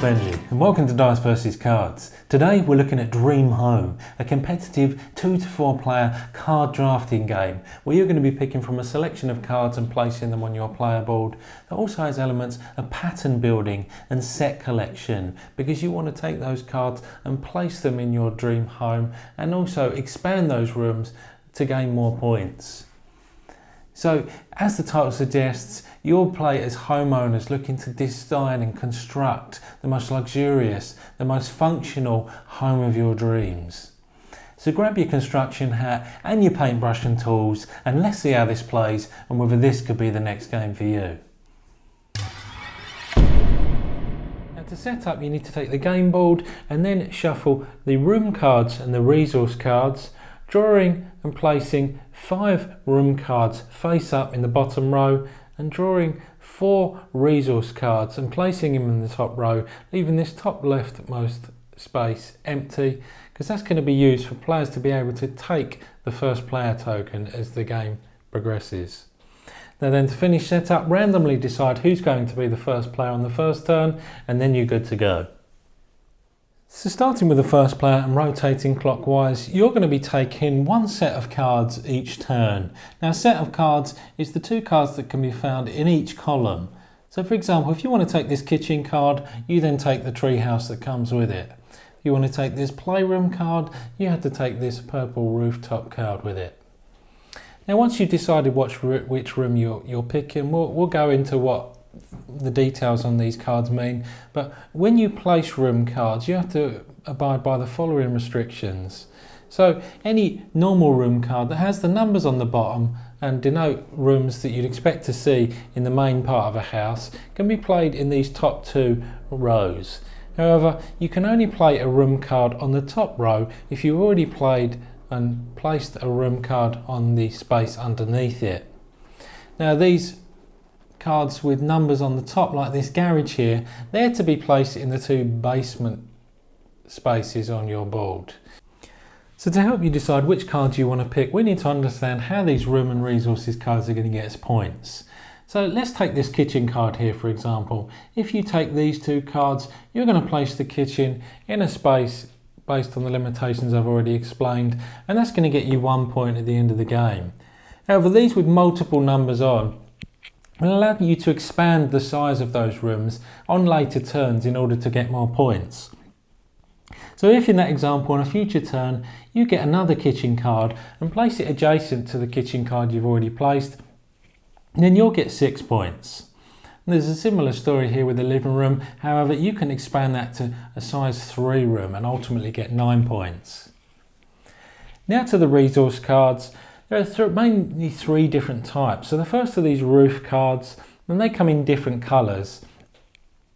Benji and welcome to Dice vs Cards. Today we're looking at Dream Home, a competitive 2 to 4 player card drafting game where you're going to be picking from a selection of cards and placing them on your player board that also has elements of pattern building and set collection, because you want to take those cards and place them in your dream home and also expand those rooms to gain more points. So, as the title suggests, you'll play as homeowners looking to design and construct the most luxurious, the most functional home of your dreams. So grab your construction hat and your paintbrush and tools, and let's see how this plays and whether this could be the next game for you. Now, to set up, you need to take the game board and then shuffle the room cards and the resource cards, drawing and placing 5 room cards face up in the bottom row and drawing 4 resource cards and placing them in the top row, leaving this top leftmost space empty, because that's going to be used for players to be able to take the first player token as the game progresses. Now then, to finish setup, randomly decide who's going to be the first player on the first turn, and then you're good to go. So starting with the first player and rotating clockwise, you're going to be taking one set of cards each turn. Now, a set of cards is the 2 cards that can be found in each column. So for example, if you want to take this kitchen card, you then take the treehouse that comes with it. If you want to take this playroom card, you have to take this purple rooftop card with it. Now, once you've decided which room you're picking, we'll go into what the details on these cards mean, but when you place room cards you have to abide by the following restrictions. So any normal room card that has the numbers on the bottom and denote rooms that you'd expect to see in the main part of a house can be played in these top 2 rows. However, you can only play a room card on the top row if you've already played and placed a room card on the space underneath it. Now, these cards with numbers on the top, like this garage here, they're to be placed in the 2 basement spaces on your board. So to help you decide which cards you want to pick, we need to understand how these room and resources cards are going to get us points. So let's take this kitchen card here, for example. If you take these 2 cards, you're going to place the kitchen in a space based on the limitations I've already explained, and that's going to get you 1 point at the end of the game. However, these with multiple numbers on will allow you to expand the size of those rooms on later turns in order to get more points. So if in that example on a future turn you get another kitchen card and place it adjacent to the kitchen card you've already placed, then you'll get 6 points. And there's a similar story here with the living room, however you can expand that to a size 3 room and ultimately get 9 points. Now to the resource cards. There are mainly 3 different types. So the first of these roof cards, and they come in different colours.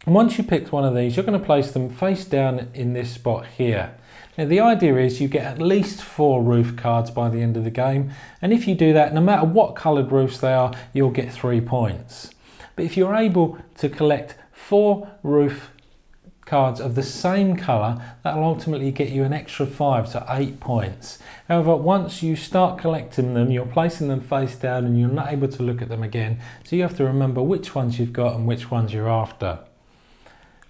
And once you pick one of these, you're going to place them face down in this spot here. Now the idea is you get at least 4 roof cards by the end of the game, and if you do that, no matter what coloured roofs they are, you'll get 3 points. But if you're able to collect 4 roof cards of the same colour, that will ultimately get you an extra 5 to 8 points. However, once you start collecting them, you're placing them face down and you're not able to look at them again, so you have to remember which ones you've got and which ones you're after.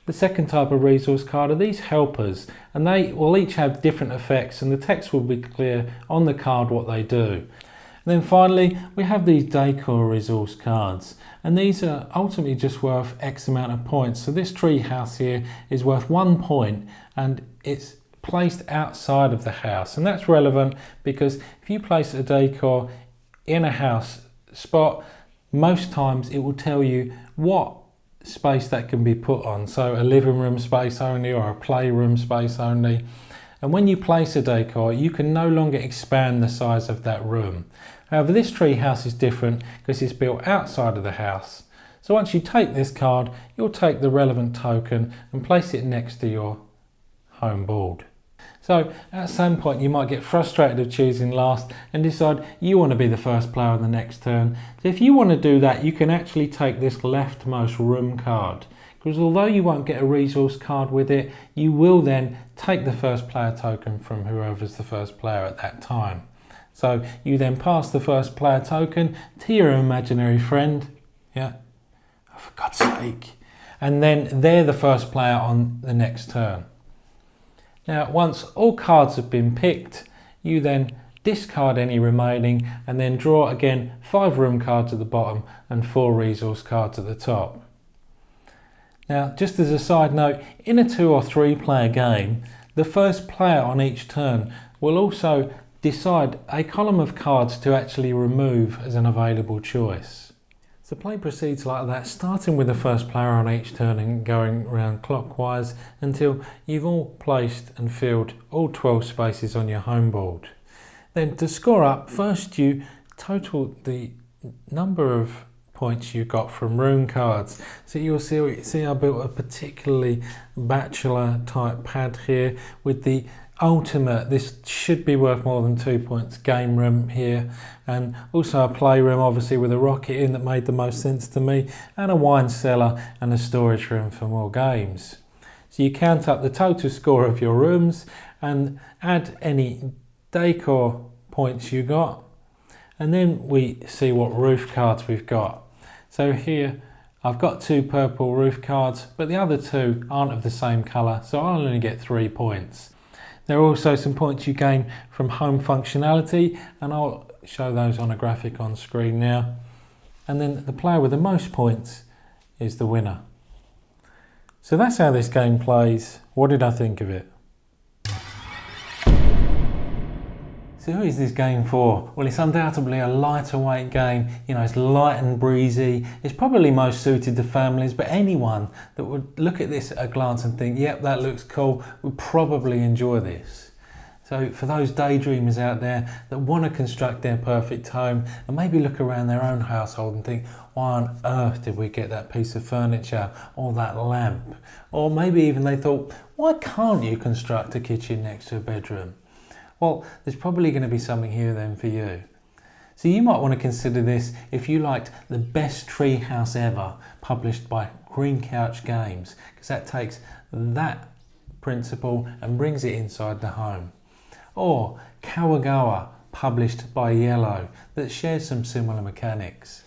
The second type of resource card are these helpers, and they will each have different effects, and the text will be clear on the card what they do. And then finally, we have these decor resource cards, and these are ultimately just worth X amount of points. So this tree house here is worth 1 point, and it's placed outside of the house, and that's relevant because if you place a decor in a house spot, most times it will tell you what space that can be put on. So a living room space only or a playroom space only. And when you place a decor, you can no longer expand the size of that room. However, this tree house is different because it's built outside of the house. So once you take this card, you'll take the relevant token and place it next to your home board. So at some point you might get frustrated of choosing last and decide you want to be the first player on the next turn. So if you want to do that, you can actually take this leftmost room card, because although you won't get a resource card with it, you will then take the first player token from whoever's the first player at that time. So you then pass the first player token to your imaginary friend. Yeah, oh, for God's sake. and then they're the first player on the next turn. Now, once all cards have been picked, you then discard any remaining and then draw again 5 room cards at the bottom and 4 resource cards at the top. Now, just as a side note, in a 2 or 3 player game, the first player on each turn will also decide a column of cards to actually remove as an available choice. So play proceeds like that, starting with the first player on each turn and going round clockwise until you've all placed and filled all 12 spaces on your home board. Then to score up, first you total the number of points you got from rune cards. So you'll see I built a particularly bachelor type pad here with the ultimate. This should be worth more than 2 points game room here, and also a playroom obviously with a rocket in that made the most sense to me, and a wine cellar and a storage room for more games. So you count up the total score of your rooms and add any decor points you got, and then we see what roof cards we've got. So here I've got 2 purple roof cards, but the other 2 aren't of the same colour, so I'll only get 3 points. There are also some points you gain from home functionality, and I'll show those on a graphic on screen now. And then the player with the most points is the winner. So that's how this game plays. What did I think of it? So who is this game for? Well, it's undoubtedly a lighter weight game. You know, it's light and breezy. It's probably most suited to families, but anyone that would look at this at a glance and think, yep, that looks cool, would probably enjoy this. So for those daydreamers out there that want to construct their perfect home and maybe look around their own household and think, why on earth did we get that piece of furniture or that lamp? Or maybe even they thought, why can't you construct a kitchen next to a bedroom? Well, there's probably going to be something here then for you. So you might want to consider this if you liked The Best Treehouse Ever, published by Green Couch Games, because that takes that principle and brings it inside the home. Or Kawagawa, published by Yellow, that shares some similar mechanics.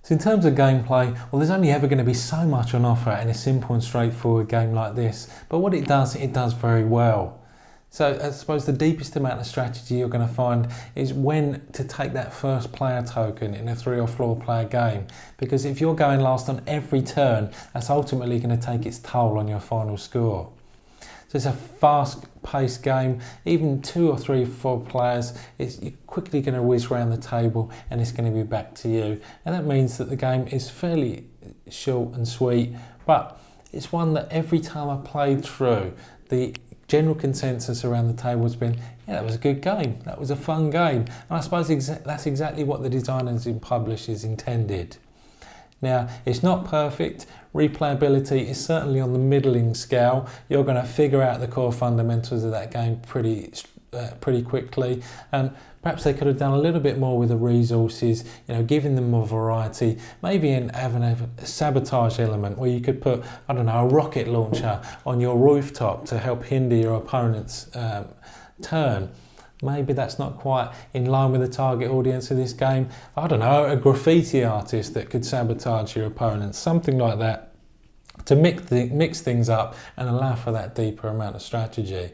So in terms of gameplay, well, there's only ever going to be so much on offer in a simple and straightforward game like this, but what it does very well. So I suppose the deepest amount of strategy you're going to find is when to take that first player token in a 3 or 4 player game, because if you're going last on every turn, that's ultimately going to take its toll on your final score. So it's a fast-paced game. Even 2 or 3, 4 players, you're quickly going to whiz around the table and it's going to be back to you. And that means that the game is fairly short and sweet, but it's one that every time I played through, the general consensus around the table has been, yeah, that was a good game, that was a fun game. And I suppose that's exactly what the designers and publishers intended. Now, it's not perfect. Replayability is certainly on the middling scale. You're going to figure out the core fundamentals of that game pretty quickly. And perhaps they could have done a little bit more with the resources, giving them more variety, maybe having a sabotage element where you could put, I don't know, a rocket launcher on your rooftop to help hinder your opponent's turn. Maybe that's not quite in line with the target audience of this game. I don't know, a graffiti artist that could sabotage your opponents, something like that, to mix things up and allow for that deeper amount of strategy.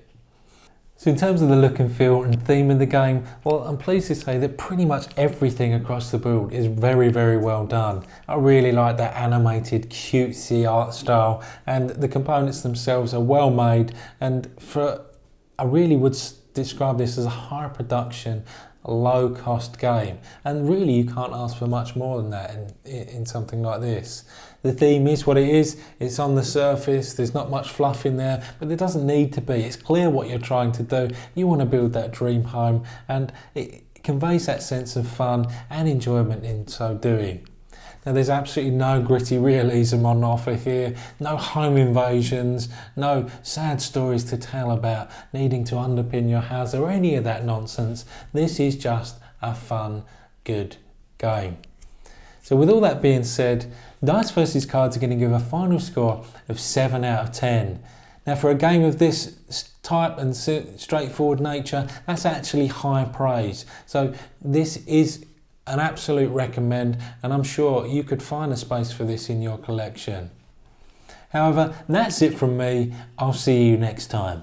So in terms of the look and feel and theme of the game, well, I'm pleased to say that pretty much everything across the board is very, very well done. I really like that animated, cutesy art style, and the components themselves are well made, and I really would describe this as a high production, low cost game, and really you can't ask for much more than that in something like this. The theme is what it is, it's on the surface, there's not much fluff in there, but there doesn't need to be. It's clear what you're trying to do. You want to build that dream home, and it conveys that sense of fun and enjoyment in so doing. Now, there's absolutely no gritty realism on offer here, no home invasions, no sad stories to tell about needing to underpin your house or any of that nonsense. This is just a fun, good game. So with all that being said, Dice vs Cards are going to give a final score of 7 out of 10. Now, for a game of this type and straightforward nature, that's actually high praise. So this is An absolute recommend, and I'm sure you could find a space for this in your collection. However, that's it from me. I'll see you next time.